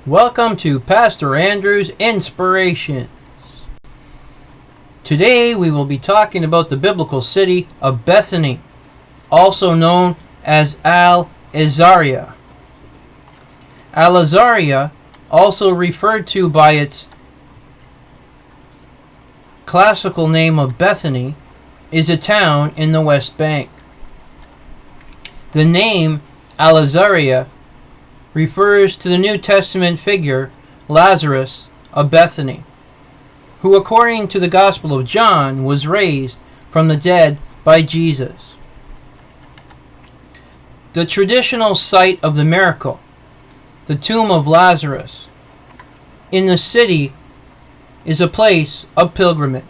Welcome to Pastor Andrew's Inspirations. Today we will be talking about the biblical city of Bethany, also known as Al-Azariah. Al-Azariah, also referred to by its classical name of Bethany, is a town in the West Bank. The name Al-Azariah refers to the New Testament figure Lazarus of Bethany, who according to the Gospel of John was raised from the dead by Jesus. The traditional site of the miracle, the tomb of Lazarus, in the city is a place of pilgrimage.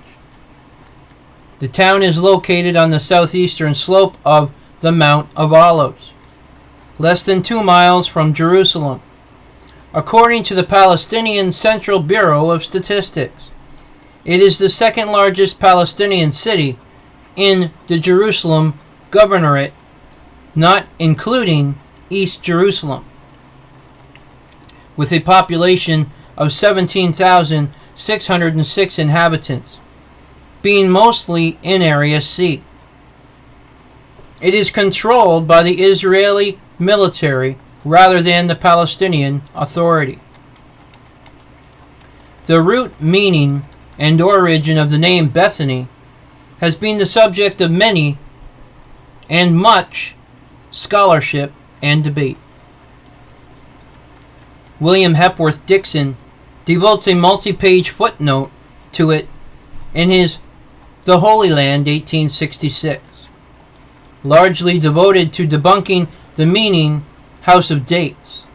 The town is located on the southeastern slope of the Mount of Olives, less than 2 miles from Jerusalem, according to the Palestinian Central Bureau of Statistics. It is the second largest Palestinian city in the Jerusalem Governorate, not including East Jerusalem, with a population of 17,606 inhabitants, being mostly in Area C. It is controlled by the Israeli military rather than the Palestinian Authority. The root meaning and origin of the name Bethany has been the subject of many and much scholarship and debate. William Hepworth Dixon devotes a multi-page footnote to it in his The Holy Land 1866, largely devoted to debunking the meaning House of Dates,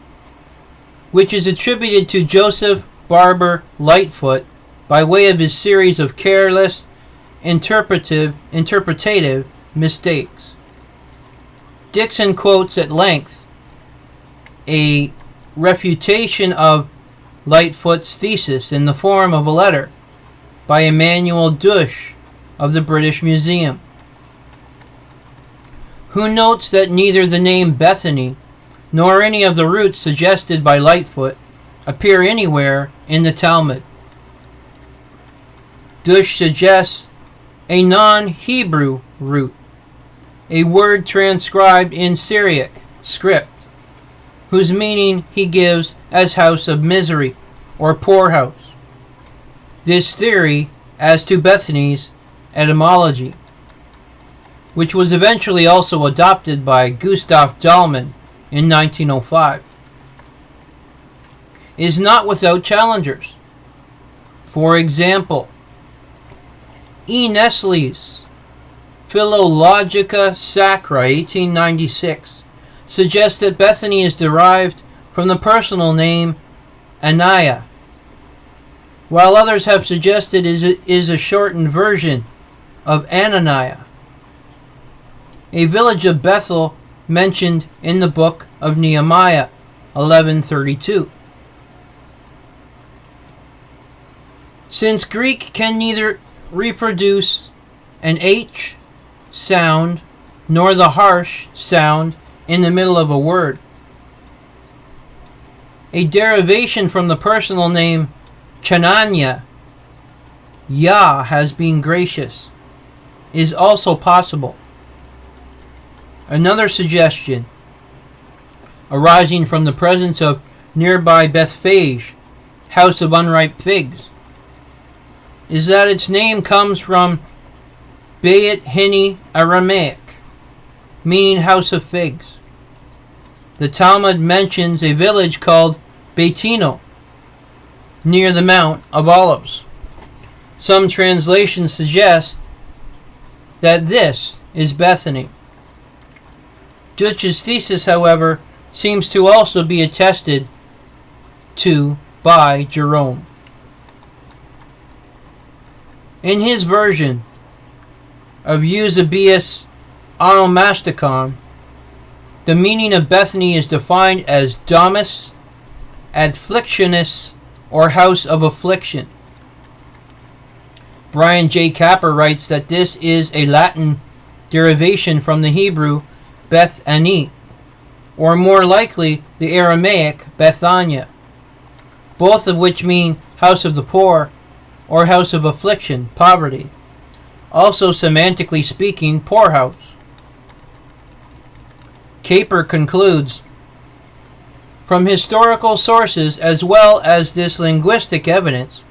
which is attributed to Joseph Barber Lightfoot by way of his series of careless interpretative mistakes. Dixon quotes at length a refutation of Lightfoot's thesis in the form of a letter by Emmanuel Dush of the British Museum, who notes that neither the name Bethany nor any of the roots suggested by Lightfoot appear anywhere in the Talmud. Dush suggests a non-Hebrew root, a word transcribed in Syriac script, whose meaning he gives as house of misery or poorhouse. This theory as to Bethany's etymology, which was eventually also adopted by Gustav Dahlmann in 1905, is not without challengers. For example, E. Nestle's Philologica Sacra 1896 suggests that Bethany is derived from the personal name Ananiah, while others have suggested it is a shortened version of Ananiah, a village of Bethel mentioned in the book of Nehemiah 11:32. Since Greek can neither reproduce an H sound nor the harsh sound in the middle of a word, a derivation from the personal name Chananya, Yah has been gracious, is also possible. Another suggestion, arising from the presence of nearby Bethphage, house of unripe figs, is that its name comes from Beit Hini Aramaic, meaning house of figs. The Talmud mentions a village called Beitino, near the Mount of Olives. Some translations suggest that this is Bethany. Duch's thesis, however, seems to also be attested to by Jerome. In his version of Eusebius Onomasticon, the meaning of Bethany is defined as Domus Afflictionis, or house of affliction. Brian J. Capper writes that this is a Latin derivation from the Hebrew Beth Ani, or more likely the Aramaic Bethania, both of which mean house of the poor or house of affliction, poverty. Also, semantically speaking, poorhouse. Caper concludes, from historical sources as well as this linguistic evidence,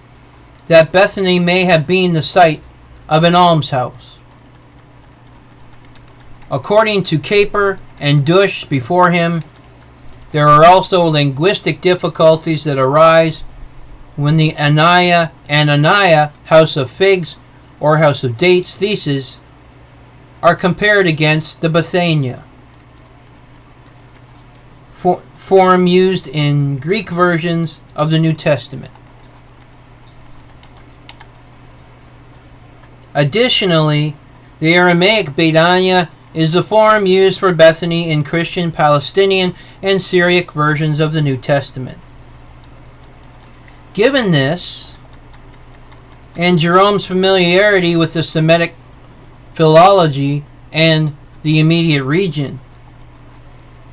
that Bethany may have been the site of an almshouse. According to Caper and Dush before him, there are also linguistic difficulties that arise when the Ananiah, house of figs, or house of dates theses are compared against the Bethania, form used in Greek versions of the New Testament. Additionally, the Aramaic Bethania is the form used for Bethany in Christian, Palestinian, and Syriac versions of the New Testament. Given this, and Jerome's familiarity with the Semitic philology and the immediate region,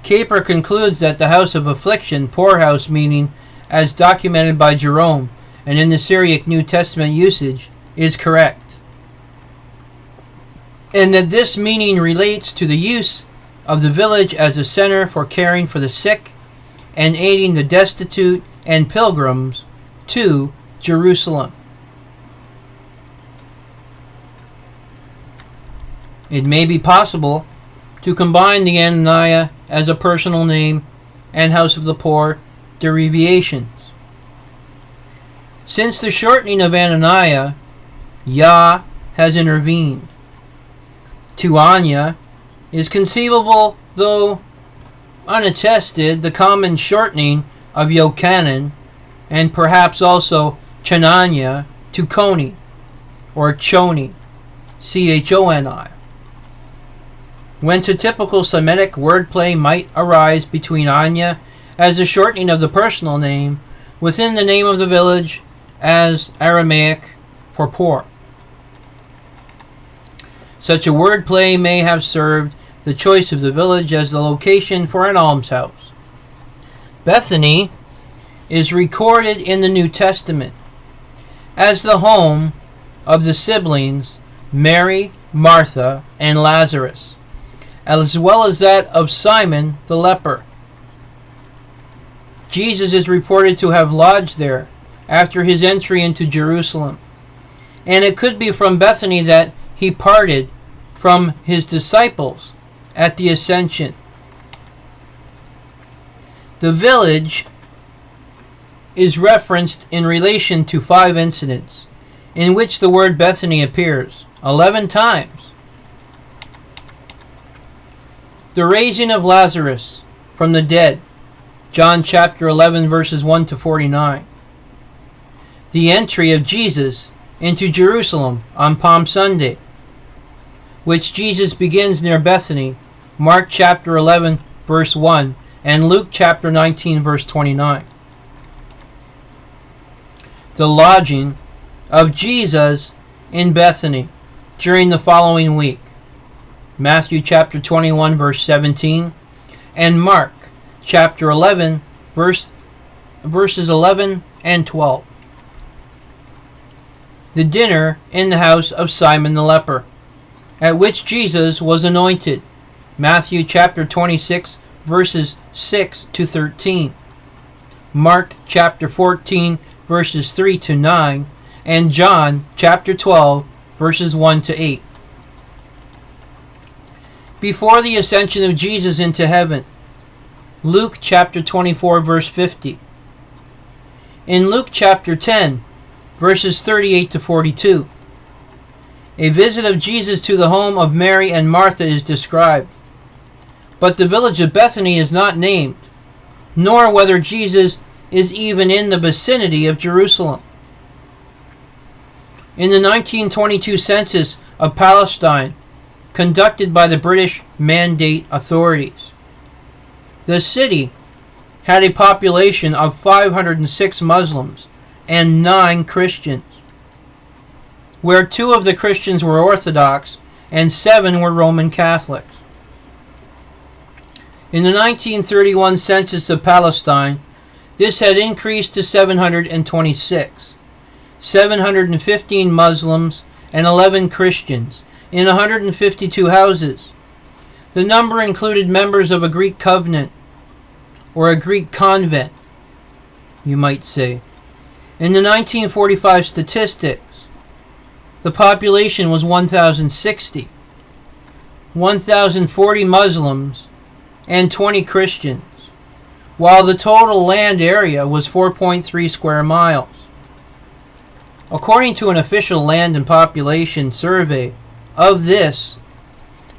Caper concludes that the house of affliction, poorhouse meaning, as documented by Jerome and in the Syriac New Testament usage, is correct, and that this meaning relates to the use of the village as a center for caring for the sick and aiding the destitute and pilgrims to Jerusalem. It may be possible to combine the Ananiah as a personal name and house of the poor derivations. Since the shortening of Ananiah, Yah has intervened. To Anya is conceivable, though unattested, the common shortening of Yochanan, and perhaps also Chananya to Coni, or Choni, Choni, whence a typical Semitic wordplay might arise between Anya as a shortening of the personal name within the name of the village as Aramaic for poor. Such a wordplay may have served the choice of the village as the location for an almshouse. Bethany is recorded in the New Testament as the home of the siblings Mary, Martha, and Lazarus, as well as that of Simon the leper. Jesus is reported to have lodged there after his entry into Jerusalem, and it could be from Bethany that he parted from his disciples at the ascension. The village is referenced in relation to 5 incidents in which the word Bethany appears 11 times. The raising of Lazarus from the dead, John chapter 11 verses 1 to 49. The entry of Jesus into Jerusalem on Palm Sunday, which Jesus begins near Bethany, Mark chapter 11 verse 1 and Luke chapter 19 verse 29. The lodging of Jesus in Bethany during the following week, Matthew chapter 21 verse 17 and Mark chapter 11 verses 11 and 12. The dinner in the house of Simon the leper, at which Jesus was anointed, Matthew chapter 26 verses 6 to 13, Mark chapter 14 verses 3 to 9, and John chapter 12 verses 1 to 8. Before the ascension of Jesus into heaven, Luke chapter 24 verse 50. In Luke chapter 10 verses 38 to 42, a visit of Jesus to the home of Mary and Martha is described, but the village of Bethany is not named, nor whether Jesus is even in the vicinity of Jerusalem. In the 1922 census of Palestine, conducted by the British Mandate authorities, the city had a population of 506 Muslims and 9 Christians, where 2 of the Christians were Orthodox and 7 were Roman Catholics. In the 1931 census of Palestine, This had increased to 726. 715 Muslims and 11 Christians in 152 houses. The number included members of a Greek covenant, or a Greek convent, you might say. In the 1945 statistics, the population was 1,060, 1,040 Muslims, and 20 Christians, while the total land area was 4.3 square miles. According to an official land and population survey, of this,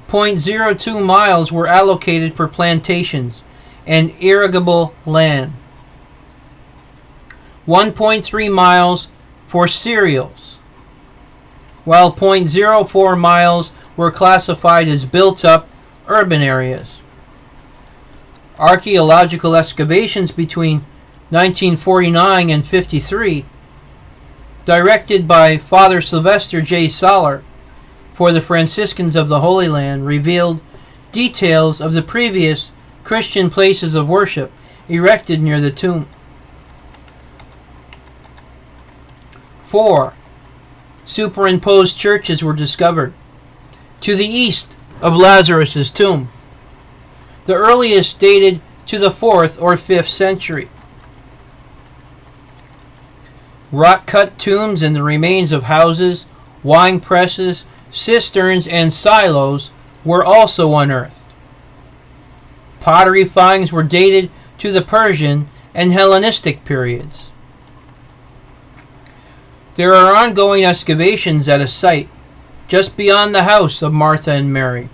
0.02 miles were allocated for plantations and irrigable land, 1.3 miles for cereals, while 0.04 miles were classified as built-up urban areas. Archaeological excavations between 1949 and 53, directed by Father Sylvester J. Soller for the Franciscans of the Holy Land, revealed details of the previous Christian places of worship erected near the tomb. 4. Superimposed churches were discovered to the east of Lazarus' tomb. The earliest dated to the 4th or 5th century. Rock-cut tombs and the remains of houses, wine presses, cisterns, and silos were also unearthed. Pottery finds were dated to the Persian and Hellenistic periods. There are ongoing excavations at a site just beyond the house of Martha and Mary.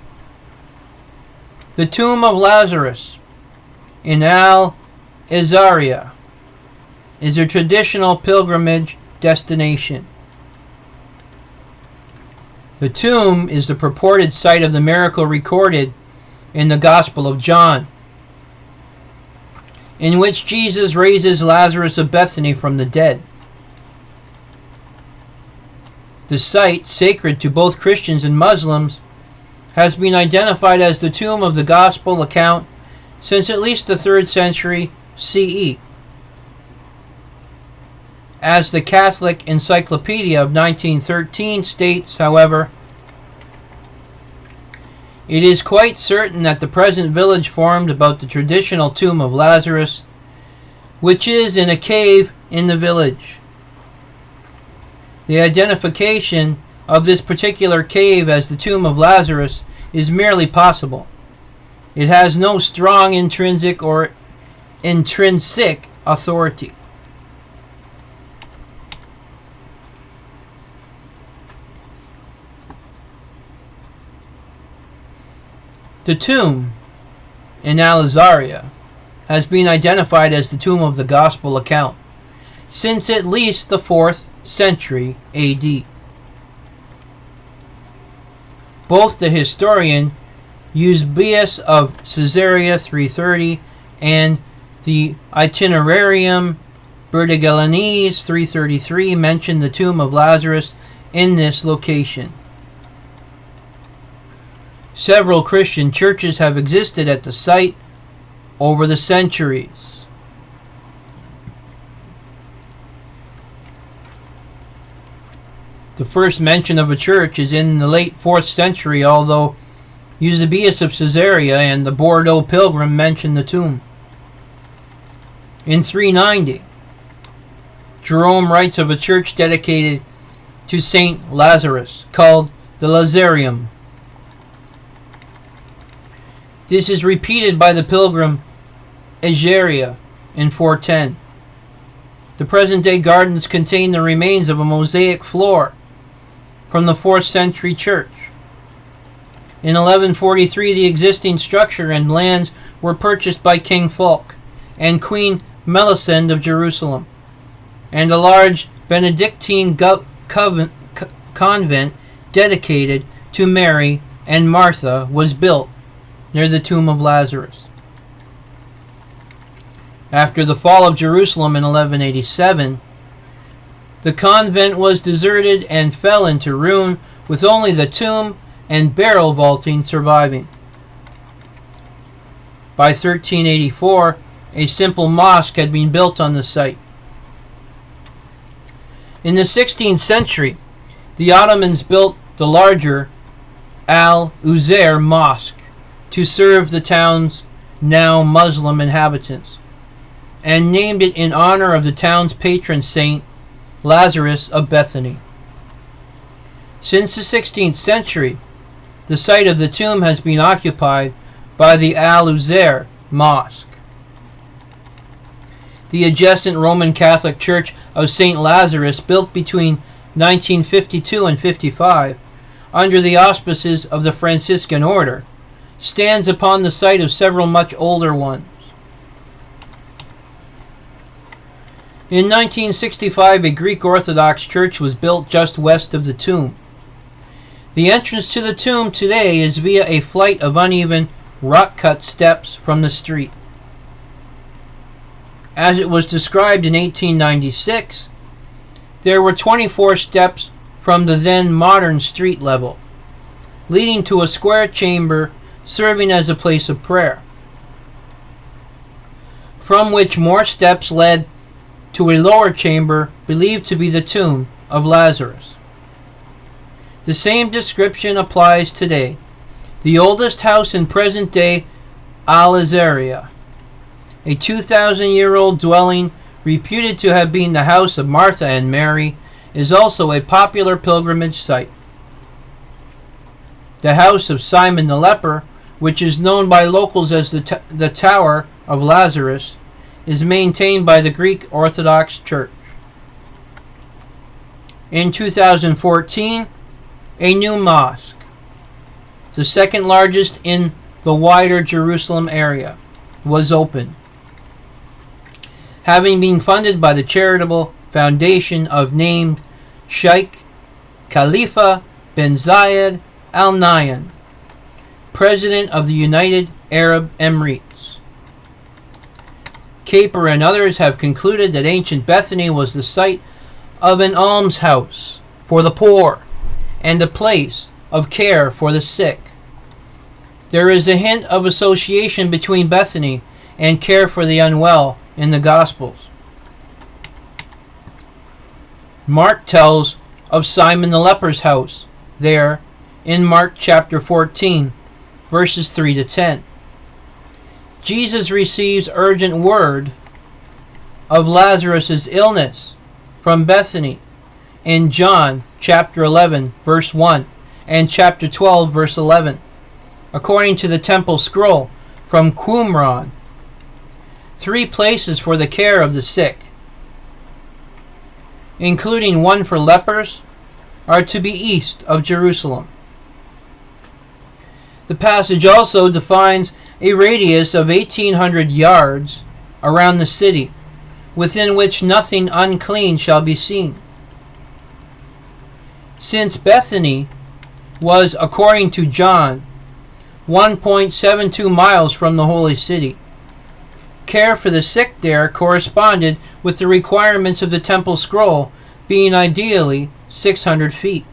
The tomb of Lazarus in Al-Azariah is a traditional pilgrimage destination. The tomb is the purported site of the miracle recorded in the Gospel of John, in which Jesus raises Lazarus of Bethany from the dead. The site, sacred to both Christians and Muslims, has been identified as the tomb of the Gospel account since at least the 3rd century CE. As the Catholic Encyclopedia of 1913 states, however, it is quite certain that the present village formed about the traditional tomb of Lazarus, which is in a cave in the village. The identification of this particular cave as the tomb of Lazarus is merely possible. It has no strong intrinsic authority. The tomb in Al-Azariah has been identified as the tomb of the Gospel account since at least the 4th century AD. Both the historian Eusebius of Caesarea 330 and the Itinerarium Bertigellinense 333 mention the tomb of Lazarus in this location. Several Christian churches have existed at the site over the centuries. The first mention of a church is in the late 4th century, although Eusebius of Caesarea and the Bordeaux Pilgrim mention the tomb. In 390, Jerome writes of a church dedicated to Saint Lazarus, called the Lazarium. This is repeated by the pilgrim Egeria in 410. The present-day gardens contain the remains of a mosaic floor from the 4th century church. In 1143, the existing structure and lands were purchased by King Fulk and Queen Melisende of Jerusalem, and a large Benedictine convent dedicated to Mary and Martha was built near the tomb of Lazarus. After the fall of Jerusalem in 1187, the convent was deserted and fell into ruin, with only the tomb and barrel vaulting surviving. By 1384, a simple mosque had been built on the site. In the 16th century, the Ottomans built the larger Al-Uzair Mosque to serve the town's now Muslim inhabitants, and named it in honor of the town's patron saint, Lazarus of Bethany. Since the 16th century, the site of the tomb has been occupied by the Al-Uzair Mosque. The adjacent Roman Catholic Church of St. Lazarus, built between 1952 and 55, under the auspices of the Franciscan Order, stands upon the site of several much older ones. In 1965, a Greek Orthodox church was built just west of the tomb. The entrance to the tomb today is via a flight of uneven, rock-cut steps from the street. As it was described in 1896, there were 24 steps from the then modern street level, leading to a square chamber serving as a place of prayer, from which more steps led to a lower chamber believed to be the tomb of Lazarus. The same description applies today. The oldest house in present-day Al-Azariah, a 2,000-year-old dwelling reputed to have been the house of Martha and Mary, is also a popular pilgrimage site. The house of Simon the leper, which is known by locals as the Tower of Lazarus, is maintained by the Greek Orthodox Church. In 2014, a new mosque, the second largest in the wider Jerusalem area, was opened, having been funded by the charitable foundation of named Sheikh Khalifa bin Zayed Al Nahyan, President of the United Arab Emirates. Caper and others have concluded that ancient Bethany was the site of an almshouse for the poor and a place of care for the sick. There is a hint of association between Bethany and care for the unwell in the Gospels. Mark tells of Simon the leper's house there in Mark chapter 14, verses 3 to 10. Jesus receives urgent word of Lazarus' illness from Bethany in John chapter 11, verse 1, and chapter 12, verse 11, according to the temple scroll from Qumran. 3 places for the care of the sick, including one for lepers, are to be east of Jerusalem. The passage also defines a radius of 1,800 yards around the city, within which nothing unclean shall be seen. Since Bethany was, according to John, 1.72 miles from the holy city, care for the sick there corresponded with the requirements of the temple scroll, being ideally 600 feet.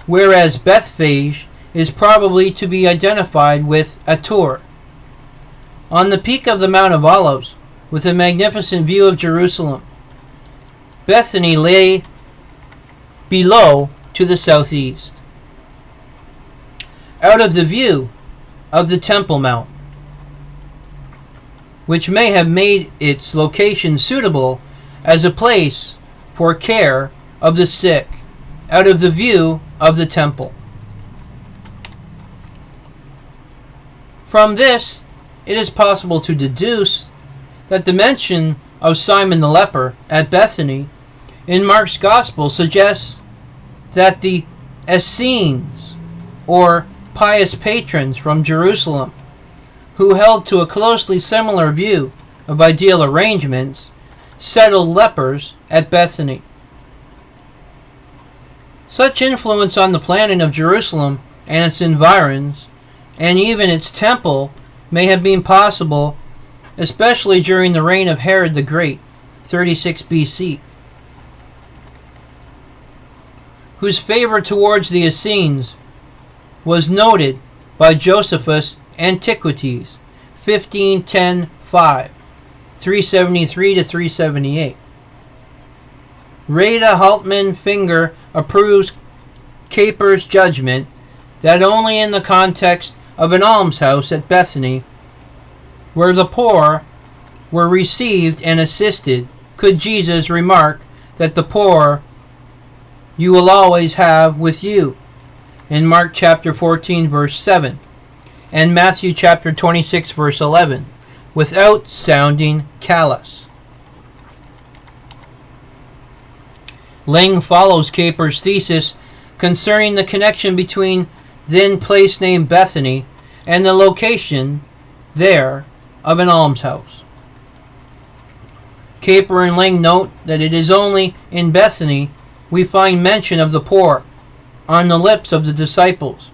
Whereas Bethphage is probably to be identified with Atur. On the peak of the Mount of Olives, with a magnificent view of Jerusalem, Bethany lay below to the southeast, out of the view of the Temple Mount, which may have made its location suitable as a place for care of the sick, out of the view of the temple. From this, it is possible to deduce that the mention of Simon the leper at Bethany in Mark's Gospel suggests that the Essenes, or pious patrons from Jerusalem, who held to a closely similar view of ideal arrangements, settled lepers at Bethany. Such influence on the planning of Jerusalem and its environs, and even its temple, may have been possible, especially during the reign of Herod the Great, 36 BC, whose favor towards the Essenes was noted by Josephus Antiquities, 15:10:5, 373 to 378. Rada Haltman Finger approves Caper's judgment that only in the context of an almshouse at Bethany, where the poor were received and assisted, could Jesus remark that the poor you will always have with you, in Mark chapter 14 verse 7 and Matthew chapter 26 verse 11, without sounding callous. Ling follows Caper's thesis concerning the connection between then place named Bethany and the location there of an almshouse. Caper and Ling note that it is only in Bethany we find mention of the poor on the lips of the disciples,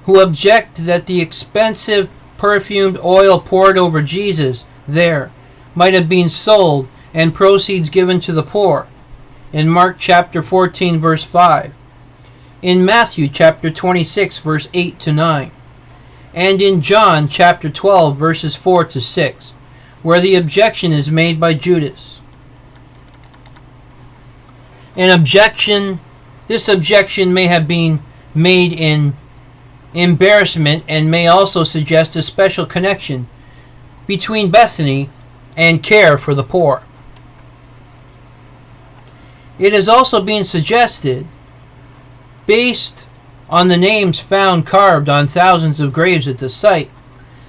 who object that the expensive perfumed oil poured over Jesus there might have been sold and proceeds given to the poor, in Mark chapter 14 verse 5, in Matthew chapter 26 verse 8 to 9, and in John chapter 12 verses 4 to 6, where the objection is made by Judas. This objection may have been made in embarrassment and may also suggest a special connection between Bethany and care for the poor. It is also being suggested, based on the names found carved on thousands of graves at the site,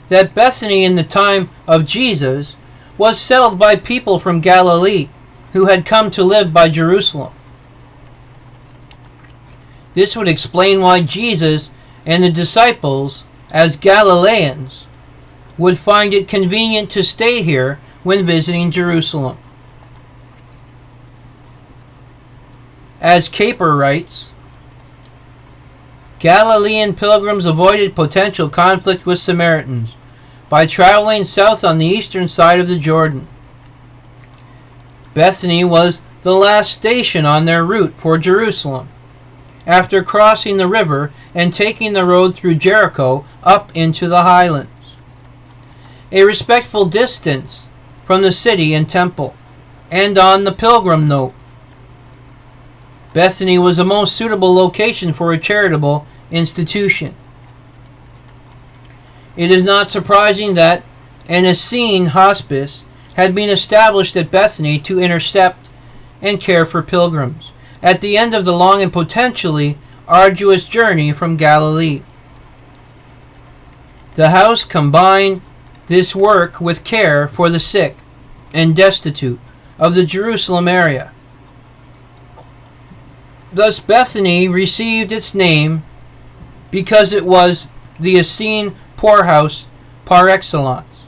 that Bethany in the time of Jesus was settled by people from Galilee who had come to live by Jerusalem. This would explain why Jesus and the disciples, as Galileans, would find it convenient to stay here when visiting Jerusalem. As Caper writes, Galilean pilgrims avoided potential conflict with Samaritans by traveling south on the eastern side of the Jordan. Bethany was the last station on their route for Jerusalem, after crossing the river and taking the road through Jericho up into the highlands, a respectful distance from the city and temple. And on the pilgrim note, Bethany was the most suitable location for a charitable institution. It is not surprising that an Essene hospice had been established at Bethany to intercept and care for pilgrims at the end of the long and potentially arduous journey from Galilee. The house combined this work with care for the sick and destitute of the Jerusalem area. Thus Bethany received its name because it was the Essene poorhouse par excellence,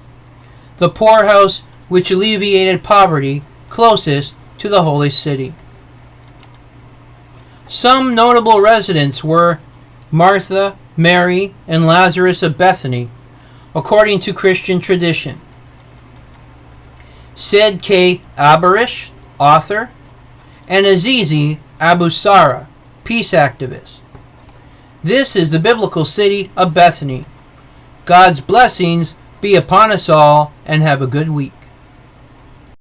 the poorhouse which alleviated poverty closest to the holy city. Some notable residents were Martha, Mary, and Lazarus of Bethany, according to Christian tradition. Sid K. Abarish, author, and Azizi Abu Sara, peace activist. This is the biblical city of Bethany. God's blessings be upon us all, and have a good week.